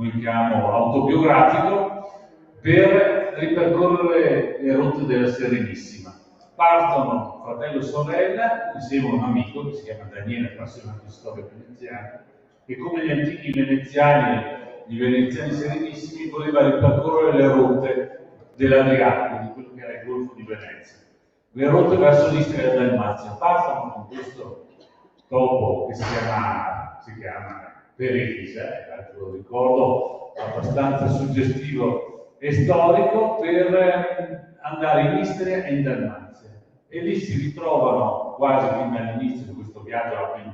noi chiamiamo autobiografico, per ripercorrere le rotte della Serenissima. Partono fratello e sorella insieme a un amico che si chiama Daniele, appassionato di storia veneziana, e come gli antichi veneziani, i veneziani serenissimi, voleva ripercorrere le rotte dell'Adriatico, di quello che era il Golfo di Venezia. Le rotte verso l'Istria e la Dalmazia. Partono con questo topo che si chiama Perisa, lo ricordo abbastanza suggestivo e storico, per andare in Istria e in Dalmazia. E lì si ritrovano quasi fin dall'inizio di questo viaggio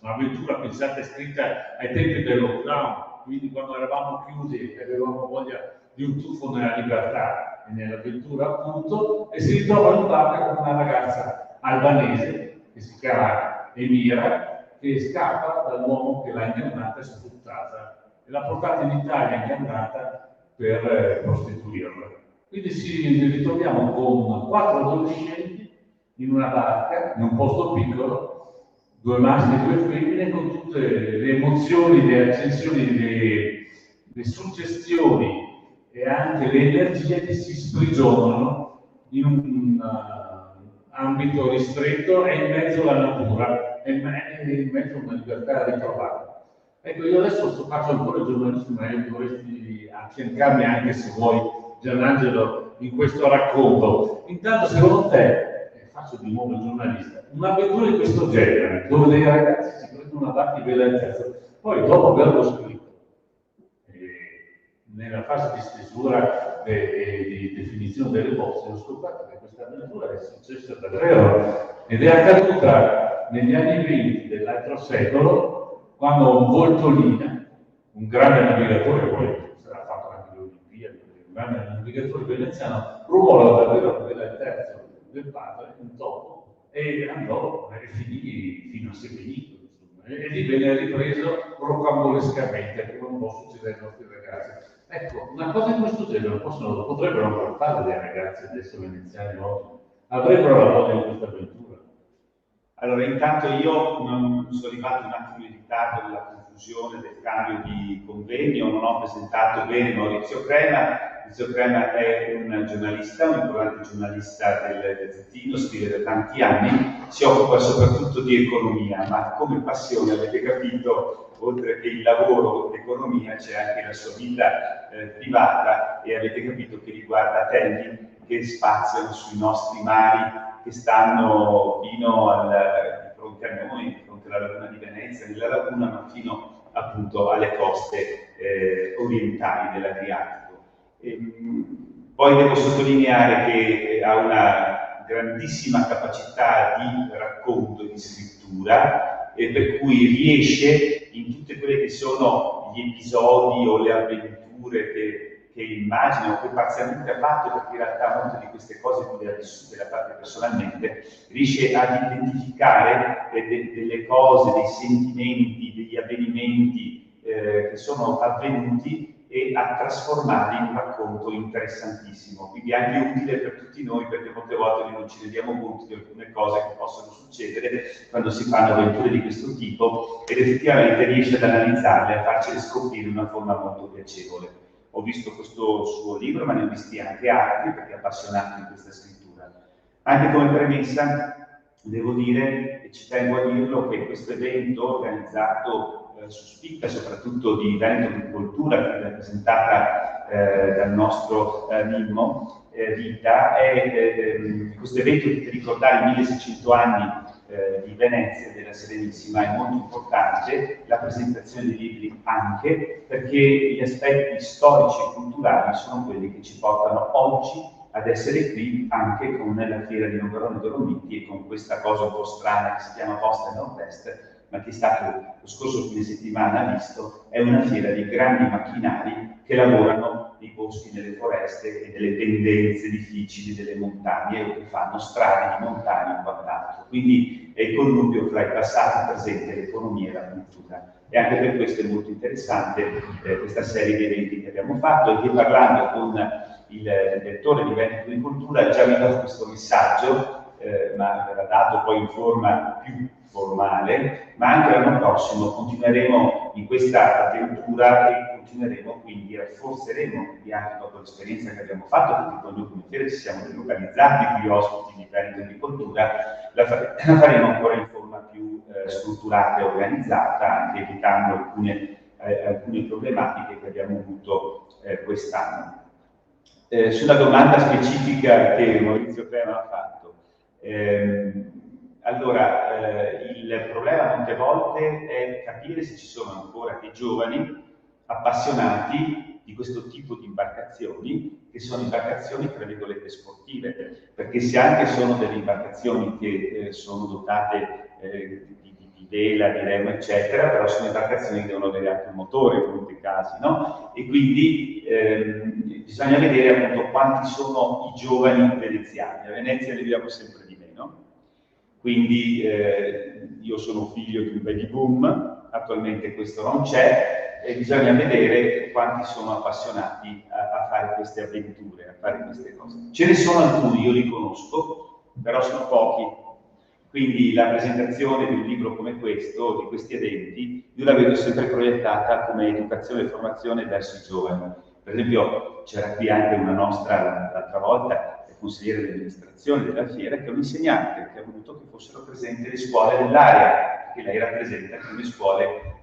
un'avventura pensata e scritta ai tempi del lockdown, quindi quando eravamo chiusi e avevamo voglia di un tuffo nella libertà e nell'avventura appunto, e si ritrovano in barca con una ragazza albanese che si chiama Emira, che scappa dall'uomo che l'ha ingannata e sfruttata e l'ha portata in Italia ingannata per prostituirla. Quindi ci ritroviamo con 4 adolescenti in una barca, in un posto piccolo, 2 maschi e 2 femmine, con tutte le emozioni, le accensioni, le suggestioni e anche le energie che si sprigionano in un ambito ristretto e in mezzo alla natura e in mezzo a una libertà ritrovata. Ecco, io adesso faccio ancora il giornalista, ma dovresti affiancarmi anche se vuoi, Gianangelo, in questo racconto. Intanto, secondo te, faccio di nuovo il giornalista, un'avventura di questo genere, dove dei ragazzi si prendono una barca di bellezza, poi dopo averlo scritto, nella fase di stesura e di definizione delle bozze, ho scoperto che questa avventura è successa davvero ed è accaduta negli anni 20 dell'altro secolo, quando un Voltolina, un grande navigatore, poi sarà fatto anche le Olimpiadi, un grande navigatore veneziano, ruvola davvero quella il terzo del padre, un topo, e andò e finì fino a Sebenito, e lì venne ripreso rocambolescamente, come un po' succede ai nostri ragazzi. Ecco, una cosa di questo genere potrebbero ancora fare dei ragazzi adesso veneziani oggi, avrebbero la voglia di questa avventura. Allora, intanto io non sono arrivato un attimo in ritardo nella confusione del cambio di convegno, non ho presentato bene Maurizio Crema. Maurizio Crema è un giornalista, un importante giornalista del Gazzettino, scrive da tanti anni, si occupa soprattutto di economia, ma come passione, avete capito, oltre che il lavoro, l'economia, c'è anche la sua vita privata, e avete capito che riguarda temi che spaziano sui nostri mari, che stanno fino di fronte a noi, di fronte alla laguna di Venezia, nella laguna, ma fino appunto alle coste orientali dell'Adriatico. Poi devo sottolineare che ha una grandissima capacità di racconto e di scrittura, per cui riesce in tutte quelle che sono gli episodi o le avventure che immagina o che parzialmente ha fatto, perché in realtà molte di queste cose lui le ha vissute da parte personalmente, riesce ad identificare delle cose, dei sentimenti, degli avvenimenti che sono avvenuti e a trasformarli in un racconto interessantissimo, quindi anche utile per tutti noi, perché molte volte noi non ci rendiamo conto di alcune cose che possono succedere quando si fanno avventure di questo tipo, ed effettivamente riesce ad analizzarle e a farcele scoprire in una forma molto piacevole. Ho visto questo suo libro, ma ne ho visti anche altri, perché è appassionato di questa scrittura. Anche come premessa devo dire, e ci tengo a dirlo, che questo evento organizzato su spicca soprattutto di Veneto di Cultura, che è rappresentata dal nostro Mimmo Vita, questo evento che, per ricordare i 1600 anni di Venezia, della Serenissima, è molto importante, la presentazione dei libri anche, perché gli aspetti storici e culturali sono quelli che ci portano oggi ad essere qui anche con la fiera di Longarone Dolomiti e con questa cosa un po' strana che si chiama Posta Nord-Est, ma che è stato lo scorso fine settimana visto, è una fiera di grandi macchinari che lavorano nei boschi, nelle foreste e nelle pendenze difficili delle montagne, o che fanno strade di montagne e quant'altro. Quindi è il connubio tra il passato, il presente, l'economia e la cultura. E anche per questo è molto interessante questa serie di eventi che abbiamo fatto, e che, parlando con il direttore di Veneto di Cultura, già vi do questo messaggio, ma verrà dato poi in forma più formale, ma anche l'anno prossimo continueremo in questa avventura, e continueremo, quindi rafforzeremo, e anche dopo l'esperienza che abbiamo fatto, perché con noi come Fiere ci siamo delocalizzati qui ospiti di Veneto Agricoltura, la faremo ancora in forma più strutturata e organizzata, anche evitando alcune problematiche che abbiamo avuto quest'anno. Sulla domanda specifica che Maurizio Crema ha fatto, allora, il problema molte volte è capire se ci sono ancora dei giovani appassionati di questo tipo di imbarcazioni, che sono imbarcazioni tra virgolette sportive, perché se anche sono delle imbarcazioni che sono dotate di vela, di remo, eccetera, però sono imbarcazioni che devono avere anche un motore in molti casi, no? E quindi bisogna vedere appunto quanti sono i giovani veneziani. A Venezia ne viviamo sempre di meno, quindi io sono figlio di un baby boom, attualmente questo non c'è, e bisogna vedere quanti sono appassionati a fare queste avventure, a fare queste cose. Ce ne sono alcuni, io li conosco, però sono pochi. Quindi la presentazione di un libro come questo, di questi eventi, io la vedo sempre proiettata come educazione e formazione verso i giovani. Per esempio c'era qui anche una nostra, l'altra volta, consigliere di amministrazione della fiera, che è un insegnante che ha voluto che fossero presenti le scuole dell'area, che lei rappresenta come scuole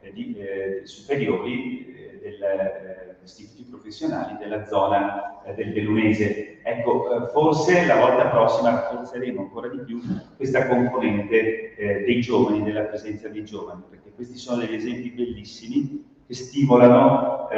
superiori degli istituti professionali della zona del Bellunese. Ecco, forse la volta prossima rafforzeremo ancora di più questa componente dei giovani, della presenza dei giovani, perché questi sono degli esempi bellissimi che stimolano.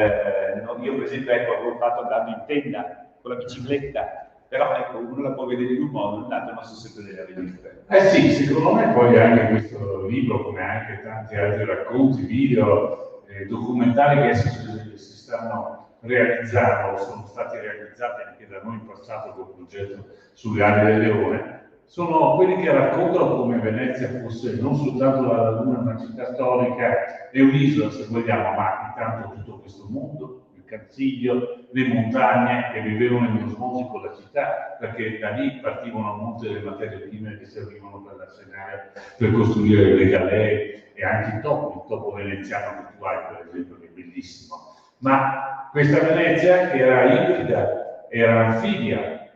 Io per esempio avevo fatto andando in tenda con la bicicletta, però ecco, uno la può vedere in un modo, nell'altro ma sono sempre delle avventure. Sì, secondo me poi anche questo libro, come anche tanti altri racconti, video, documentari che si stanno realizzando, sono stati realizzati anche da noi in passato con il progetto sulle ali del Leone, sono quelli che raccontano come Venezia fosse non soltanto la laguna, una città storica e un'isola, se vogliamo, ma intanto tutto questo mondo, il Canziglio, le montagne che vivevano in osmosi con la città, perché da lì partivano molte delle materie prime che servivano per l'arsenale, per costruire le galee e anche il topo veneziano che tu hai, per esempio, che è bellissimo. Ma questa Venezia che era ibrida, era anfibia,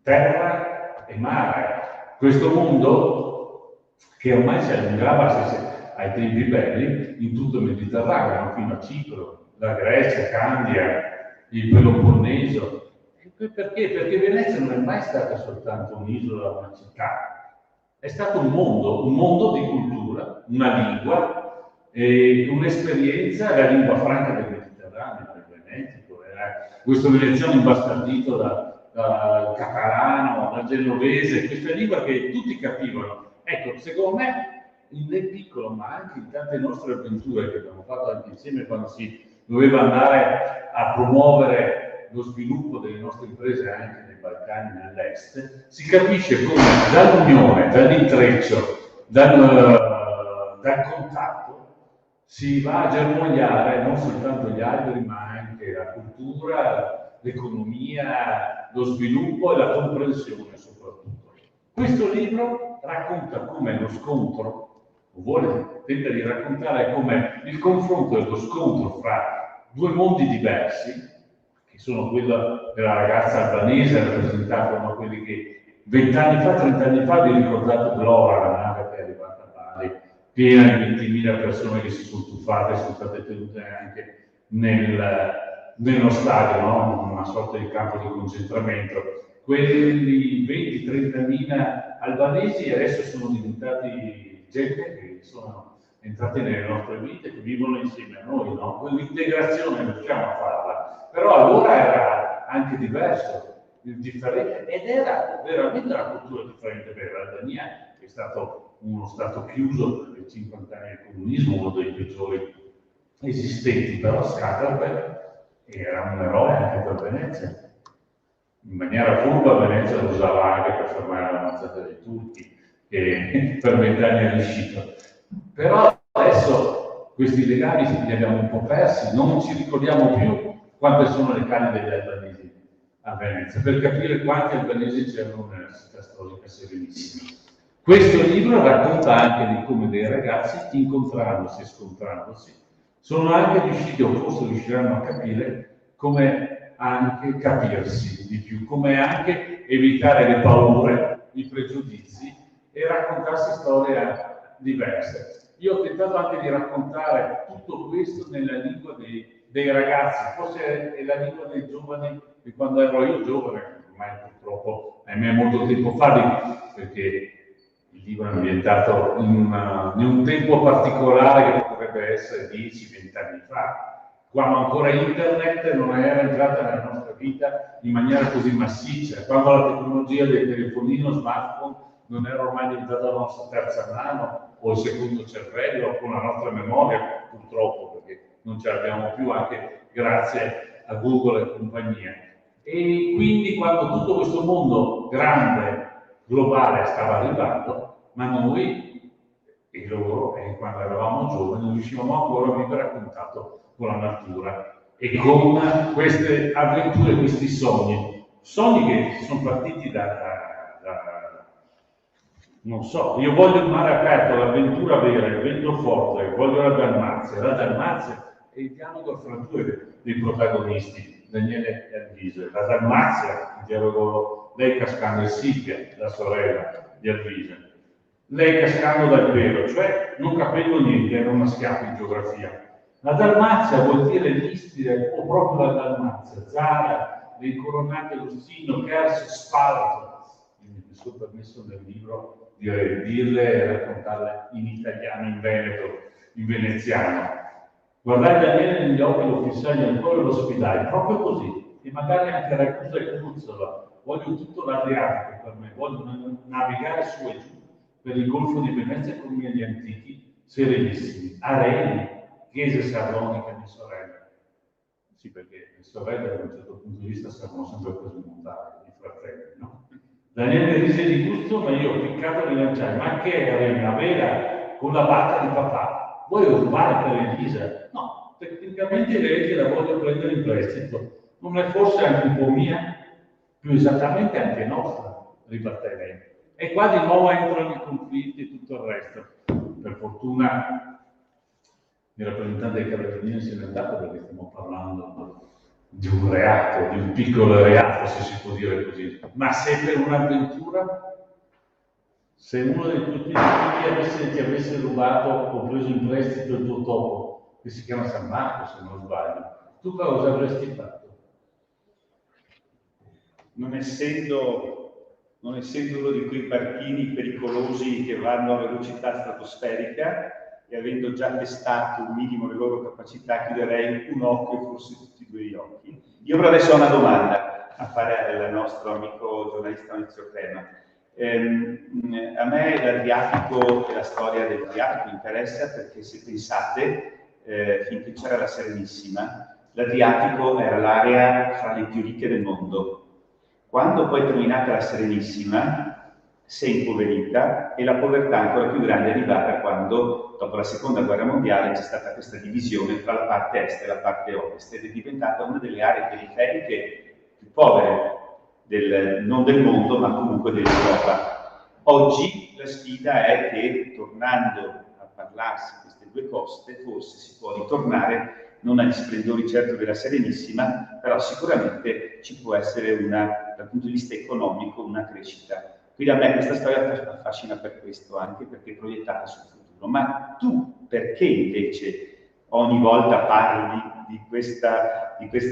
terra e mare. Questo mondo che ormai si allungava ai tempi belli in tutto il Mediterraneo, fino a Cipro, la Grecia, Candia, il Peloponneso. Perché? Perché Venezia non è mai stata soltanto un'isola, una città, è stato un mondo di cultura, una lingua, un'esperienza, la lingua franca del Mediterraneo, del Venetico, questo veneziano imbastardito dal catalano, dal genovese, questa lingua che tutti capivano. Ecco, secondo me, nel piccolo, ma anche in tante nostre avventure che abbiamo fatto anche insieme quando si doveva andare a promuovere lo sviluppo delle nostre imprese anche nei Balcani, nell'Est, si capisce come dall'unione, dall'intreccio, dal contatto, si va a germogliare non soltanto gli alberi, ma anche la cultura, l'economia, lo sviluppo e la comprensione soprattutto. Questo libro racconta come lo scontro, tenta di raccontare come il confronto e lo scontro fra due mondi diversi, che sono quello della ragazza albanese rappresentata da quelli che 20 anni fa, 30 anni fa, vi ricordate Glora, la nave che è arrivata a Bali, piena di 20.000 persone che si sono tuffate, sono state tenute anche nello stadio, no? Una sorta di campo di concentramento. Quelli 20-30.000 albanesi adesso sono diventati gente che sono entrati nelle nostre vite, che vivono insieme a noi, no? Quell'integrazione riusciamo a farla, però allora era anche diverso, differente, ed era veramente una cultura differente, perché l'Albania è stato uno stato chiuso per i 50 anni del comunismo, uno dei peggiori esistenti, però Skanderbeg era un eroe anche per Venezia. In maniera furba Venezia lo usava anche per fermare l'avanzata dei turchi, che per 20 anni è riuscito. Però adesso questi legami li abbiamo un po' persi, non ci ricordiamo più quante sono le cane degli albanesi a Venezia, per capire quanti albanesi c'erano nella città storica serenissima. Questo libro racconta anche di come dei ragazzi, incontrandosi e scontrandosi, sono anche riusciti, o forse riusciranno a capire, come anche capirsi di più, come anche evitare le paure, i pregiudizi e raccontarsi storie diverse. Io ho tentato anche di raccontare tutto questo nella lingua dei ragazzi, forse è la lingua dei giovani di quando ero io giovane, ormai purtroppo ahimè molto tempo fa, perché il libro è ambientato in un tempo particolare che potrebbe essere 10-20 anni fa, quando ancora internet non era entrata nella nostra vita in maniera così massiccia, quando la tecnologia del telefonino smartphone non era ormai diventata la nostra terza mano o il secondo cervello con la nostra memoria, purtroppo, perché non ce l'abbiamo più anche grazie a Google e compagnia. E quindi quando tutto questo mondo grande, globale, stava arrivando, ma noi e loro, quando eravamo giovani, non riuscivamo ancora a vivere a contatto con la natura e con queste avventure, questi sogni che sono partiti non so, io voglio il mare aperto, l'avventura vera, il vento forte, voglio la Dalmazia è il dialogo fra due dei protagonisti, Daniele e Alvise. La Dalmazia, il dialogo, lei cascando e Silvia, la sorella di Alvise, lei cascando dal pelo, cioè non capendo niente, era una schiappa in geografia. La Dalmazia vuol dire l'Istria, o proprio la Dalmazia, Zara, le incoronate Lustino, Kerso, Sparto. Mi sono permesso nel libro di dirle e raccontarle in italiano, in veneto, in veneziano. Guardai Daniele negli occhi, lo fissai ancora e lo sfidai, proprio così, e magari anche Ragusa e Cuzzola. Voglio tutto l'Adriatico per me, voglio navigare su e giù per il Golfo di Venezia con i miei antichi serenissimi. Areli, chiese sardonica mia sorella. Sì, perché le sorelle da un certo punto di vista servono sempre per smontare i fratelli, no? Daniele rise di gusto, ma io piccato rilanciai. Ma che era una vera con la barca di papà? Vuoi rubare per Elisa? No, tecnicamente lei che la voglio prendere in prestito. Non è forse anche un po' mia? Più esattamente anche nostra, ribatté lei. E qua di nuovo entrano i conflitti e tutto il resto. Per fortuna il rappresentante dei carabinieri se n'è andato perché stiamo parlando di un reato, di un piccolo reato, se si può dire così. Ma se per un'avventura, se uno dei tuoi figli ti avesse rubato o preso in prestito il tuo topo, che si chiama San Marco se non sbaglio, tu cosa avresti fatto? Non essendo uno di quei barchini pericolosi che vanno a velocità stratosferica e avendo già testato un minimo le loro capacità, chiuderei un occhio e forse tutti e due gli occhi. Io però adesso ho una domanda a fare al nostro amico giornalista Maurizio Crema. A me l'Adriatico e la storia dell'Adriatico interessa perché se pensate, finché c'era la Serenissima, l'Adriatico era l'area fra le più ricche del mondo. Quando poi è terminata la Serenissima, si è impoverita e la povertà ancora più grande è arrivata quando, dopo la Seconda Guerra Mondiale, c'è stata questa divisione tra la parte est e la parte ovest ed è diventata una delle aree periferiche più povere, non del mondo, ma comunque dell'Europa. Oggi la sfida è che, tornando a parlarsi di queste due coste, forse si può ritornare non agli splendori certo della Serenissima, però sicuramente ci può essere dal punto di vista economico una crescita. Quindi a me questa storia affascina per questo, anche perché è proiettata sul futuro. Ma tu perché invece ogni volta parli di queste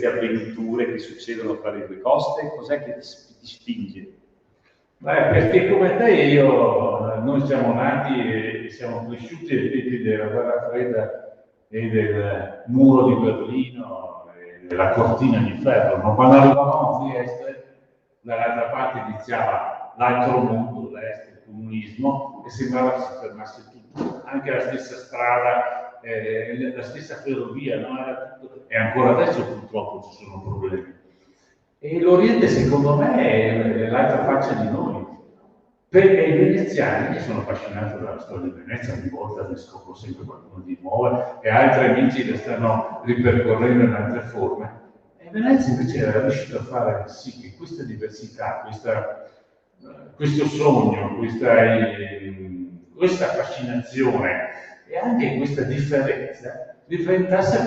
avventure che succedono fra le due coste? Cos'è che ti spinge? Perché come te e io, noi siamo nati e siamo cresciuti ai tempi della guerra fredda e del muro di Berlino e della cortina di ferro. Ma quando arrivavamo a Trieste, dall'altra parte iniziava l'altro mondo, l'est, il comunismo, e sembrava che si fermasse tutto. Anche la stessa strada, la stessa ferrovia, no? Era tutto. E ancora adesso purtroppo ci sono problemi. E l'Oriente, secondo me, è l'altra faccia di noi. Perché i veneziani, io sono affascinato dalla storia di Venezia, ogni volta ne scopro sempre qualcuno di nuovo e altri amici le stanno ripercorrendo in altre forme. E Venezia invece era riuscita a fare sì che questa diversità, questo sogno, questa fascinazione e anche questa differenza diventasse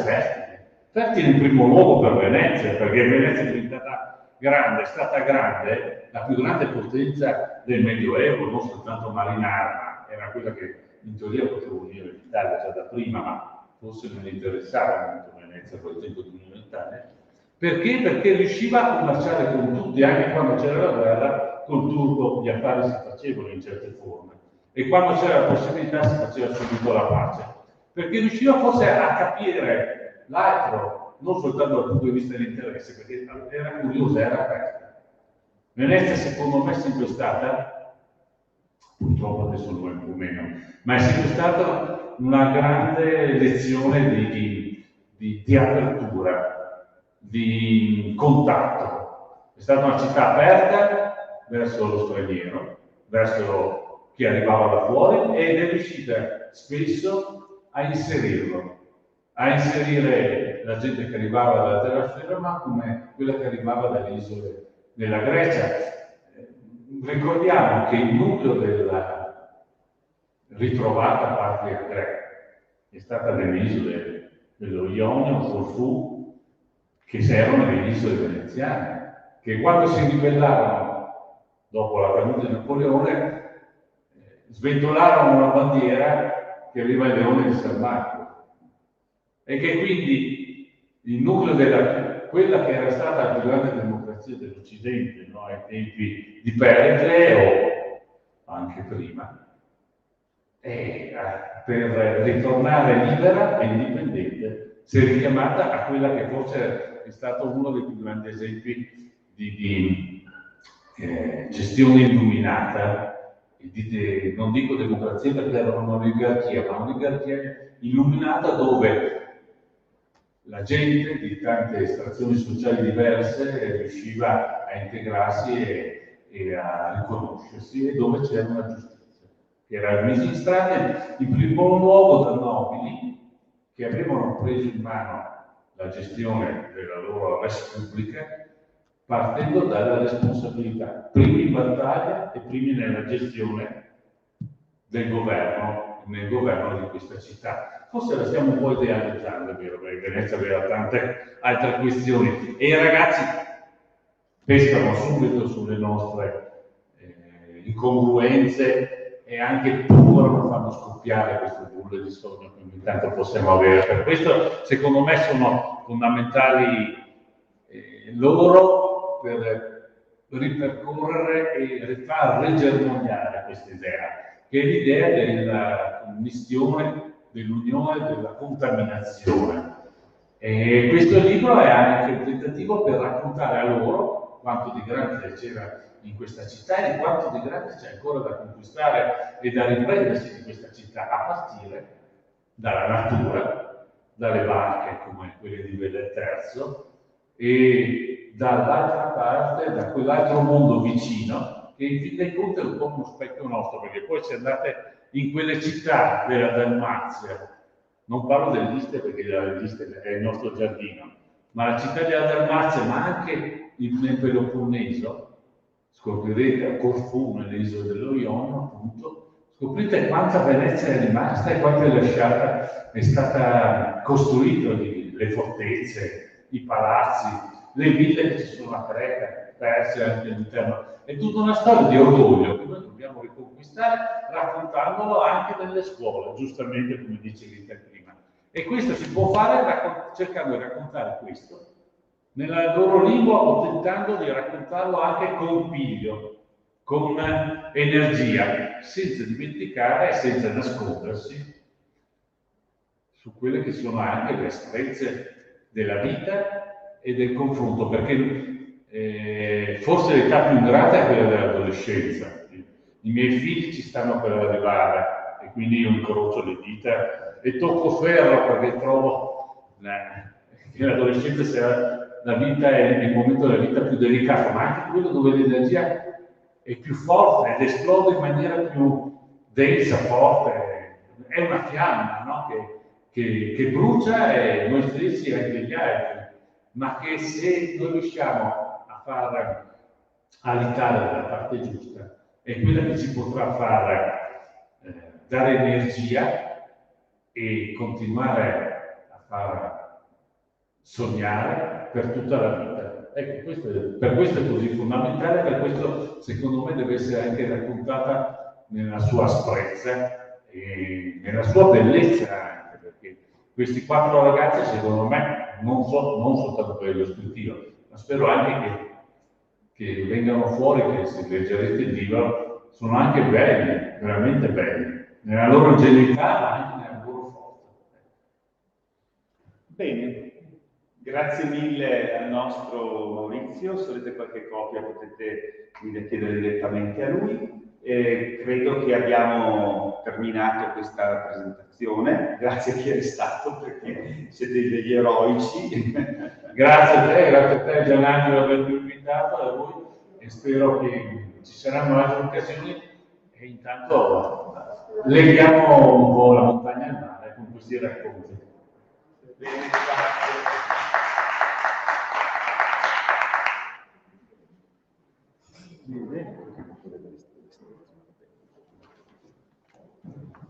fertile in primo luogo per Venezia, perché Venezia è diventata grande, è stata grande, la più grande potenza del Medioevo, non soltanto marinara, ma era quella che in teoria poteva unire l'Italia già da prima, ma forse non interessava molto Venezia per il tempo di 1000 anni. Perché? Perché riusciva a commerciare con tutti, anche quando c'era la guerra, col turco gli affari si facevano in certe forme. E quando c'era la possibilità si faceva subito la pace. Perché riusciva forse a capire l'altro, non soltanto dal punto di vista dell'interesse, perché era curiosa, era aperta. Venezia, secondo me, è sempre stata, purtroppo adesso lo è un po' meno, ma è sempre stata una grande lezione di apertura, di contatto. È stata una città aperta verso lo straniero, verso chi arrivava da fuori, ed è riuscita spesso a inserirlo, a inserire la gente che arrivava dalla terraferma come quella che arrivava dalle isole della Grecia. Ricordiamo che il nucleo della ritrovata patria greca è stata nelle isole dello Ionio, Corfù, che erano le isole veneziane, che quando si ribellarono dopo la caduta di Napoleone sventolarono una bandiera che aveva il leone di San Marco, e che quindi il nucleo della quella che era stata la più grande democrazia dell'Occidente, no? Ai tempi di Pericle o anche prima, e per ritornare libera e indipendente si è richiamata a quella che forse è stato uno dei più grandi esempi di gestione illuminata, non dico democrazia perché era un'oligarchia, ma un'oligarchia illuminata dove la gente di tante estrazioni sociali diverse riusciva a integrarsi e a riconoscersi, e dove c'era una giustizia, che era messa in strada in primo luogo da nobili che avevano preso in mano la gestione della loro res pubblica, partendo dalla responsabilità, primi in battaglia e primi nella gestione del governo, nel governo di questa città. Forse la stiamo un po' idealizzando, è vero, perché Venezia aveva tante altre questioni e i ragazzi pescano subito sulle nostre incongruenze e anche provano, fanno scoppiare queste bolle di sogno che ogni tanto possiamo avere. Per questo, secondo me, sono fondamentali loro per ripercorrere e rifar rigermogliare questa idea, che è l'idea della commistione, dell'unione, della contaminazione. E questo libro è anche un tentativo per raccontare a loro quanto di grande c'era in questa città e di quanto di grande c'è ancora da conquistare e da riprendersi di questa città, a partire dalla natura, dalle barche come quelle di Vele III, e dall'altra parte, da quell'altro mondo vicino, che in fin dei conti è un po' uno specchio nostro, perché poi se andate in quelle città della Dalmazia, non parlo dell'Istria perché l'Istria è il nostro giardino, ma la città della Dalmazia, ma anche nel Peloponneso, scoprirete a Corfù, nelle isole dello Ionio, appunto, scoprite quanta Venezia è rimasta e quanto è stata costruita lì, le fortezze, i palazzi, le ville che si sono perse anche all'interno. È tutta una storia di orgoglio che noi dobbiamo riconquistare, raccontandolo anche nelle scuole, giustamente come dice Rita prima. E questo si può fare cercando di raccontare questo nella loro lingua o tentando di raccontarlo anche con piglio, con energia, senza dimenticare e senza nascondersi su quelle che sono anche le asprezze della vita e del confronto, perché forse l'età più ingrata è quella dell'adolescenza. I miei figli ci stanno per arrivare e quindi io incrocio le dita e tocco ferro perché trovo che l'adolescenza sia la vita è il momento della vita più delicato, ma anche quello dove l'energia è più forte ed esplode in maniera più densa, forte. È una fiamma, no? che brucia e noi stessi e anche gli altri, ma che se noi riusciamo a far alitare dalla parte giusta, è quella che ci potrà far dare energia e continuare far sognare per tutta la vita. Ecco, per questo è così fondamentale, per questo secondo me deve essere anche raccontata nella sua asprezza e nella sua bellezza anche, perché questi 4 ragazzi secondo me, non soltanto per lo scrittivo, ma spero anche che vengano fuori, che se leggerete il libro, sono anche belli, veramente belli, nella loro ingenuità ma anche nella loro forza. Bene, grazie mille al nostro Maurizio, se avete qualche copia potete chiedere direttamente a lui. Credo che abbiamo terminato questa presentazione, grazie a chi è restato perché siete degli eroici. Grazie a te Gianni per avermi invitato, a voi, e spero che ci saranno altre occasioni e intanto leghiamo un po' la montagna al mare con questi racconti. Bene, grazie. Bene.